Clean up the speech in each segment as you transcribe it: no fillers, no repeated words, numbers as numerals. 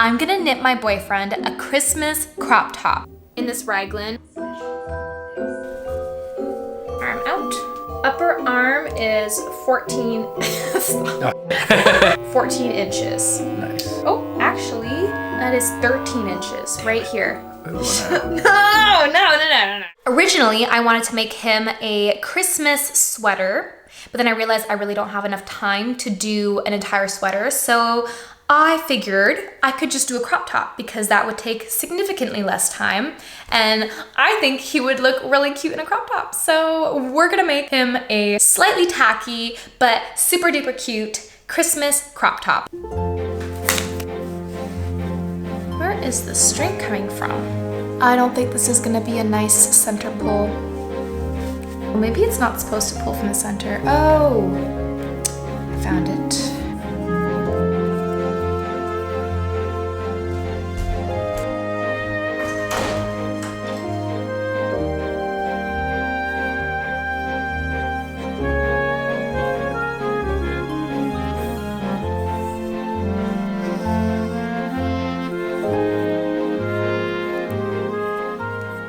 I'm gonna knit my boyfriend a Christmas crop top in this raglan. Arm out. Upper arm is 14 14 inches. Nice. Oh, actually, that is 13 inches right here. No. Originally, I wanted to make him a Christmas sweater, but then I realized I really don't have enough time to do an entire sweater, so I figured I could just do a crop top because that would take significantly less time, and I think he would look really cute in a crop top. So we're gonna make him a slightly tacky, but super duper cute Christmas crop top. Where is the string coming from? I don't think this is gonna be a nice center pull. Well, maybe it's not supposed to pull from the center. Oh, found it.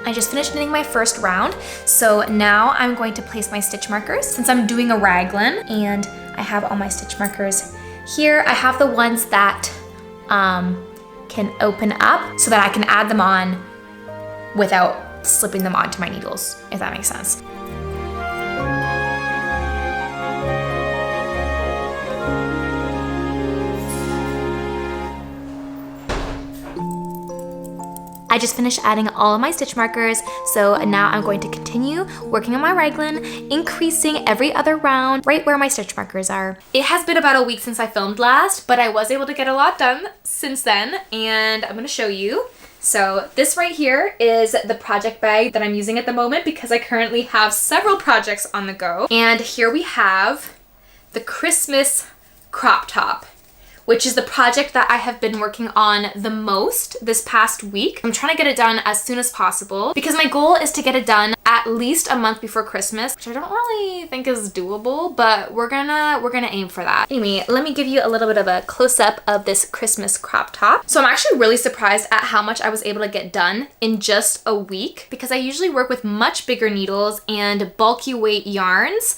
I just finished knitting my first round, so now I'm going to place my stitch markers since I'm doing a raglan, and I have all my stitch markers here. I have the ones that can open up so that I can add them on without slipping them onto my needles, if that makes sense. I just finished adding all of my stitch markers, so now I'm going to continue working on my raglan, increasing every other round right where my stitch markers are. It has been about a week since I filmed last, but I was able to get a lot done since then, and I'm gonna show you. So this right here is the project bag that I'm using at the moment because I currently have several projects on the go. And here we have the Christmas crop top, which is the project that I have been working on the most this past week. I'm trying to get it done as soon as possible because my goal is to get it done at least a month before Christmas, which I don't really think is doable, but we're gonna aim for that. Anyway, let me give you a little bit of a close-up of this Christmas crop top. So I'm actually really surprised at how much I was able to get done in just a week because I usually work with much bigger needles and bulky weight yarns.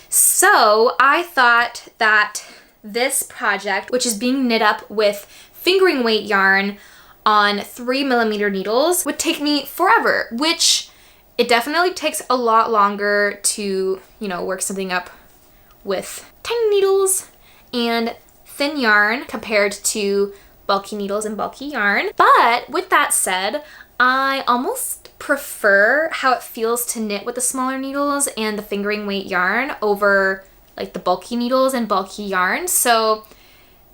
So I thought that this project, which is being knit up with fingering weight yarn on 3mm needles, would take me forever, which it definitely takes a lot longer to, you know, work something up with tiny needles and thin yarn compared to bulky needles and bulky yarn. But with that said, I almost prefer how it feels to knit with the smaller needles and the fingering weight yarn over like the bulky needles and bulky yarn. So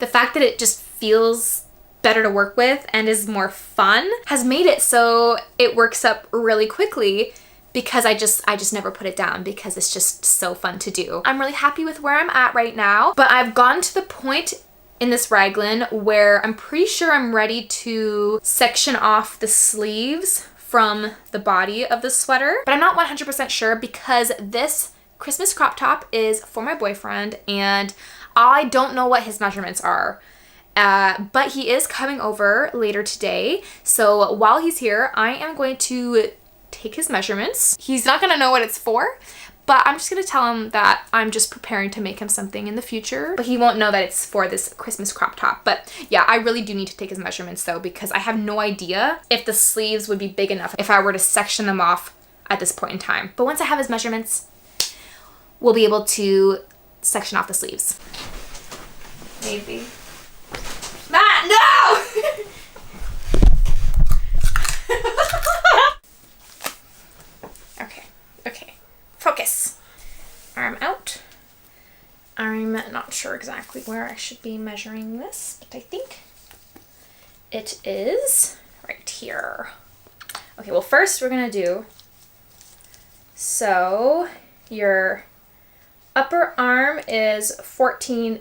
the fact that it just feels better to work with and is more fun has made it so it works up really quickly because I just never put it down because it's just so fun to do. I'm really happy with where I'm at right now, but I've gotten to the point in this raglan where I'm pretty sure I'm ready to section off the sleeves from the body of the sweater, but I'm not 100% sure because this Christmas crop top is for my boyfriend and I don't know what his measurements are. But he is coming over later today. So while he's here, I am going to take his measurements. He's not gonna know what it's for, but I'm just gonna tell him that I'm just preparing to make him something in the future, but he won't know that it's for this Christmas crop top. But yeah, I really do need to take his measurements though, because I have no idea if the sleeves would be big enough if I were to section them off at this point in time. But once I have his measurements, we'll be able to section off the sleeves. Maybe. Matt, no! Okay. Focus. Arm out. I'm not sure exactly where I should be measuring this, but I think it is right here. Okay, well first we're gonna do, so your upper arm is 14,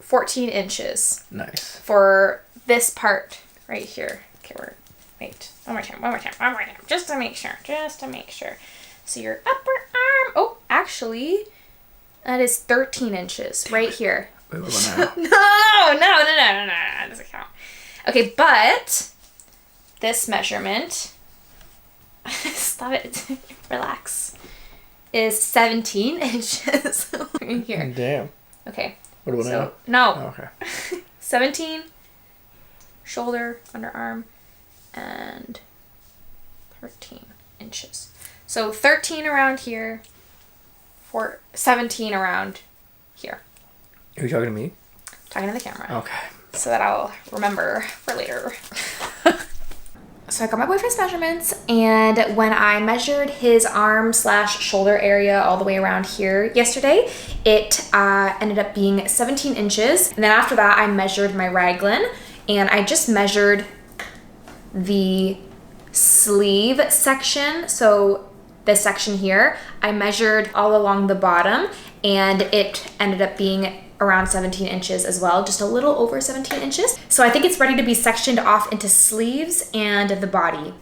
14 inches. Nice. For this part right here. Okay, wait, one more time, just to make sure. So your upper arm, oh, actually, That is 13 inches right here. Wait, what about now? No. That doesn't count. Okay, but this measurement, stop it, relax, is 17 inches right here. Damn. Okay. What about now? No. Oh, okay. 17, shoulder, underarm, and 13 inches. So 13 around here, 17 around here. Are you talking to me? Talking to the camera. Okay. So that I'll remember for later. So I got my boyfriend's measurements, and when I measured his arm/shoulder area all the way around here yesterday, it ended up being 17 inches. And then after that, I measured my raglan, and I just measured the sleeve section. So this section here, I measured all along the bottom, and it ended up being around 17 inches as well, just a little over 17 inches. So I think it's ready to be sectioned off into sleeves and the body.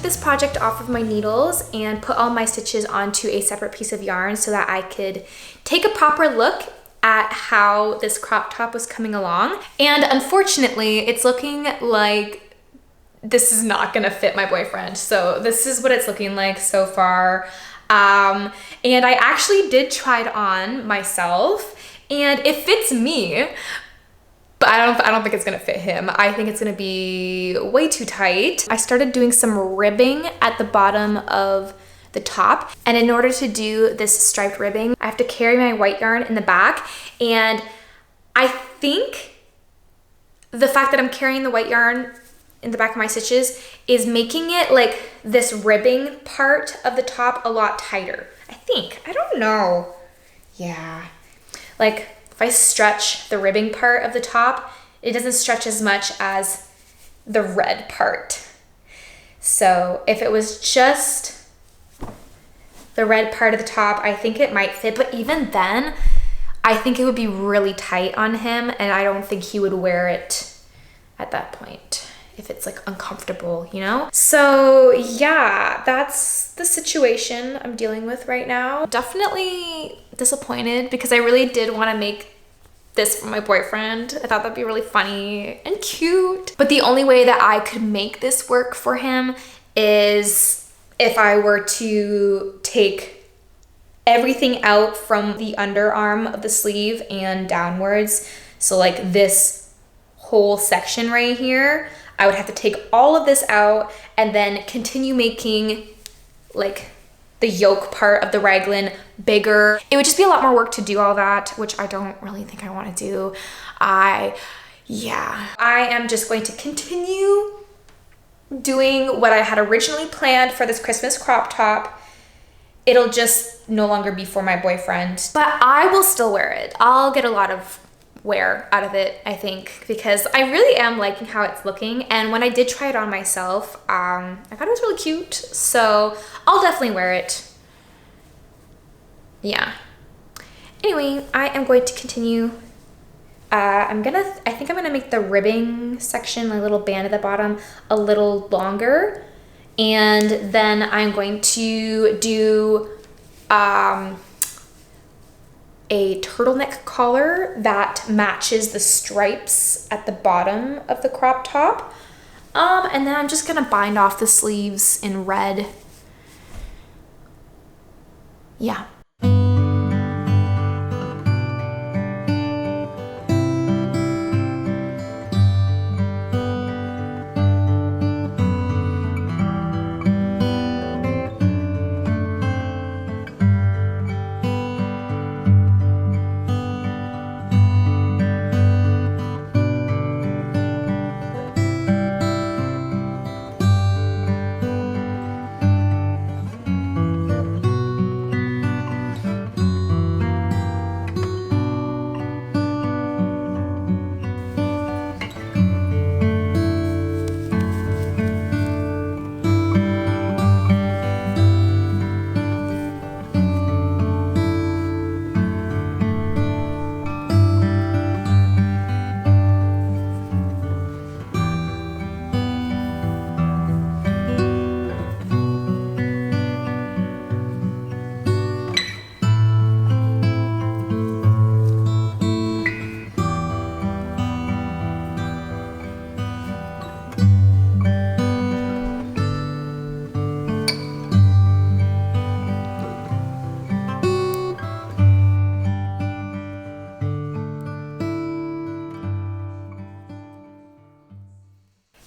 This project off of my needles and put all my stitches onto a separate piece of yarn so that I could take a proper look at how this crop top was coming along. And unfortunately, it's looking like this is not gonna fit my boyfriend. So this is what it's looking like so far. And I actually did try it on myself, and it fits me, but I don't think it's gonna fit him. I think it's gonna be way too tight. I started doing some ribbing at the bottom of the top, and in order to do this striped ribbing, I have to carry my white yarn in the back, and I think the fact that I'm carrying the white yarn in the back of my stitches is making it like this ribbing part of the top a lot tighter. I think, I don't know. Yeah, like, if I stretch the ribbing part of the top, it doesn't stretch as much as the red part. So if it was just the red part of the top, I think it might fit. But even then, I think it would be really tight on him, and I don't think he would wear it at that point if it's like uncomfortable, you know? So yeah, that's the situation I'm dealing with right now. Definitely disappointed because I really did want to make this for my boyfriend. I thought that'd be really funny and cute. But the only way that I could make this work for him is if I were to take everything out from the underarm of the sleeve and downwards. So like this whole section right here, I would have to take all of this out and then continue making like the yoke part of the raglan bigger. It would just be a lot more work to do all that, which I don't really think I want to do. I am just going to continue doing what I had originally planned for this Christmas crop top. It'll just no longer be for my boyfriend, but I will still wear it. I'll get a lot of wear out of it, I think, because I really am liking how it's looking. And when I did try it on myself, I thought it was really cute. So I'll definitely wear it. Yeah. Anyway, I am going to continue. I think I'm gonna make the ribbing section, my little band at the bottom, a little longer. And then I'm going to do a turtleneck collar that matches the stripes at the bottom of the crop top. And then I'm just gonna bind off the sleeves in red. Yeah.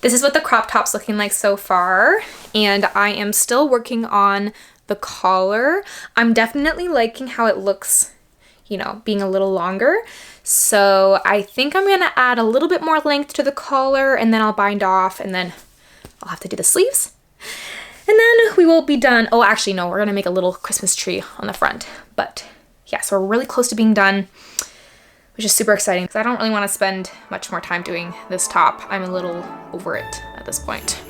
This is what the crop top's looking like so far, and I am still working on the collar. I'm definitely liking how it looks, you know, being a little longer. So I think I'm gonna add a little bit more length to the collar, and then I'll bind off, and then I'll have to do the sleeves. And then we will be done. Oh, actually, no, we're gonna make a little Christmas tree on the front. But yeah, so we're really close to being done, which is super exciting because I don't really want to spend much more time doing this top. I'm a little over it at this point.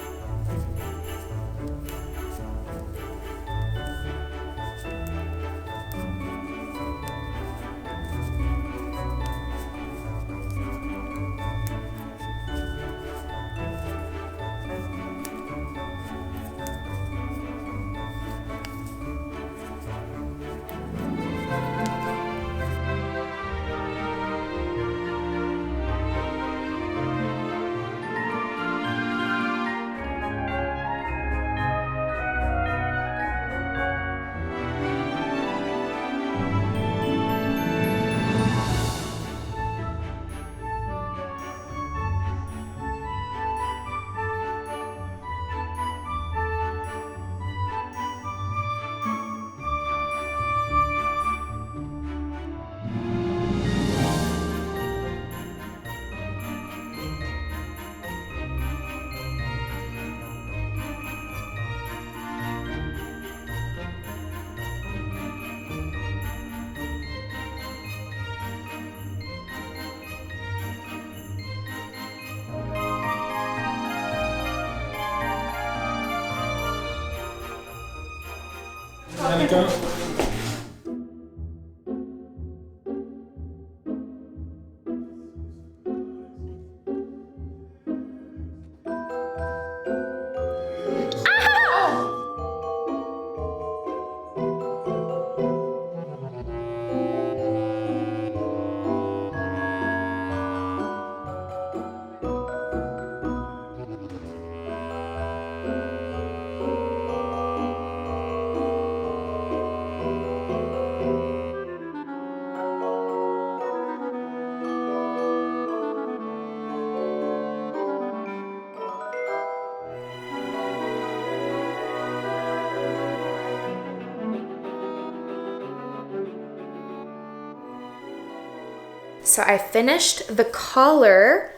So I finished the collar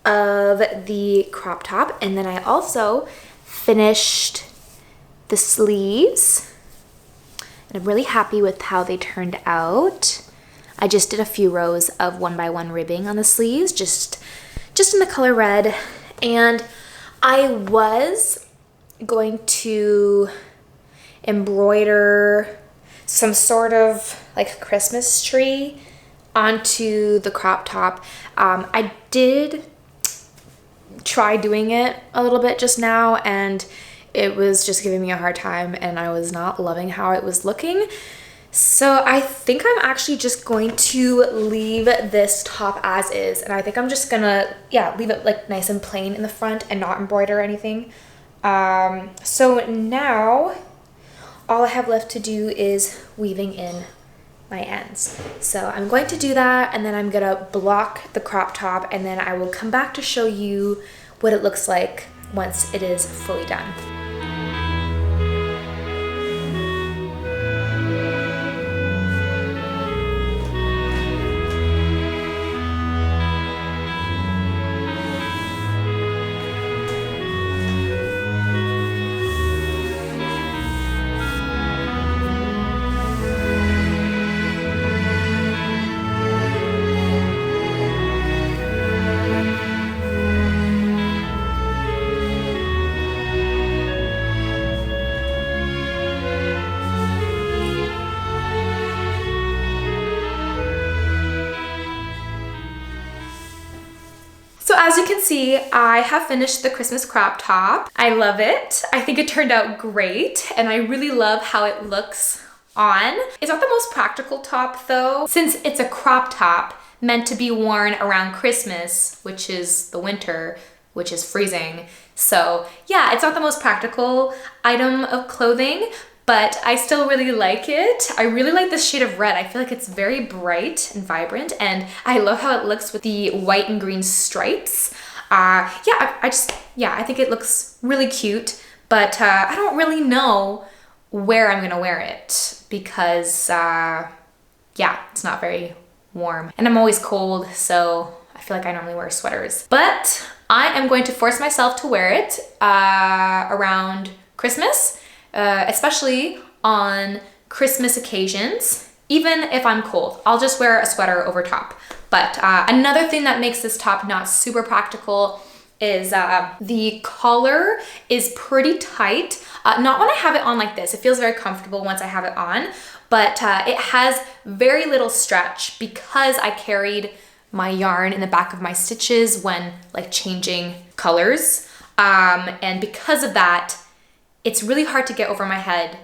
of the crop top, and then I also finished the sleeves. And I'm really happy with how they turned out. I just did a few rows of 1x1 ribbing on the sleeves, just in the color red. And I was going to embroider some sort of like Christmas tree onto the crop top. I did try doing it a little bit just now, and it was just giving me a hard time, and I was not loving how it was looking. So I think I'm actually just going to leave this top as is, and I think I'm just gonna, yeah, leave it like nice and plain in the front and not embroider anything. So now all I have left to do is weaving in my ends. So I'm going to do that, and then I'm gonna block the crop top, and then I will come back to show you what it looks like once it is fully done. So as you can see, I have finished the Christmas crop top. I love it. I think it turned out great, and I really love how it looks on. It's not the most practical top though, since it's a crop top meant to be worn around Christmas, which is the winter, which is freezing. So yeah, it's not the most practical item of clothing, but I still really like it. I really like this shade of red. I feel like it's very bright and vibrant, and I love how it looks with the white and green stripes. I think it looks really cute, but I don't really know where I'm gonna wear it because, it's not very warm. And I'm always cold, so I feel like I normally wear sweaters. But I am going to force myself to wear it around Christmas. Especially on Christmas occasions, even if I'm cold. I'll just wear a sweater over top. But another thing that makes this top not super practical is the collar is pretty tight. Not when I have it on like this. It feels very comfortable once I have it on, but it has very little stretch because I carried my yarn in the back of my stitches when like changing colors. And because of that, it's really hard to get over my head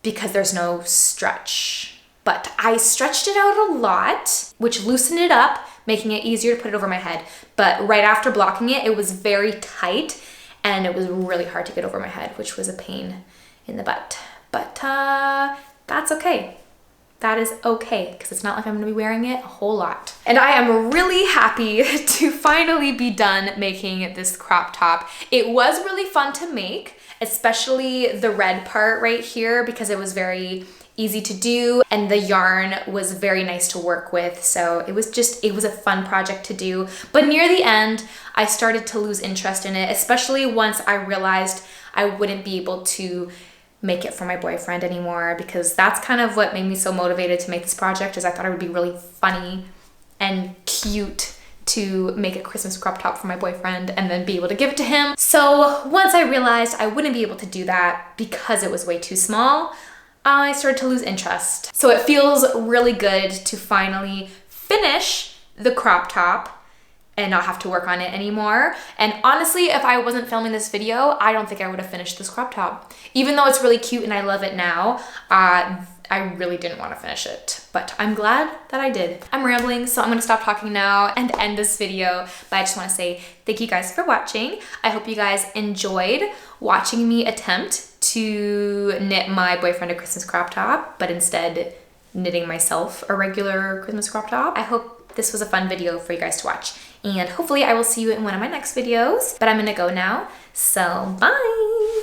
because there's no stretch. But I stretched it out a lot, which loosened it up, making it easier to put it over my head. But right after blocking it, it was very tight and it was really hard to get over my head, which was a pain in the butt. But that's okay. That is okay, because it's not like I'm gonna be wearing it a whole lot. And I am really happy to finally be done making this crop top. It was really fun to make, especially the red part right here, because it was very easy to do and the yarn was very nice to work with. So it was a fun project to do. But near the end, I started to lose interest in it, especially once I realized I wouldn't be able to make it for my boyfriend anymore, because that's kind of what made me so motivated to make this project, is I thought it would be really funny and cute to make a Christmas crop top for my boyfriend and then be able to give it to him. So once I realized I wouldn't be able to do that because it was way too small, I started to lose interest. So it feels really good to finally finish the crop top and not have to work on it anymore. And honestly, if I wasn't filming this video, I don't think I would have finished this crop top. Even though it's really cute and I love it now, I really didn't want to finish it, but I'm glad that I did. I'm rambling, so I'm gonna stop talking now and end this video, but I just wanna say thank you guys for watching. I hope you guys enjoyed watching me attempt to knit my boyfriend a Christmas crop top, but instead knitting myself a regular Christmas crop top. I hope this was a fun video for you guys to watch, and hopefully I will see you in one of my next videos, but I'm gonna go now, so bye!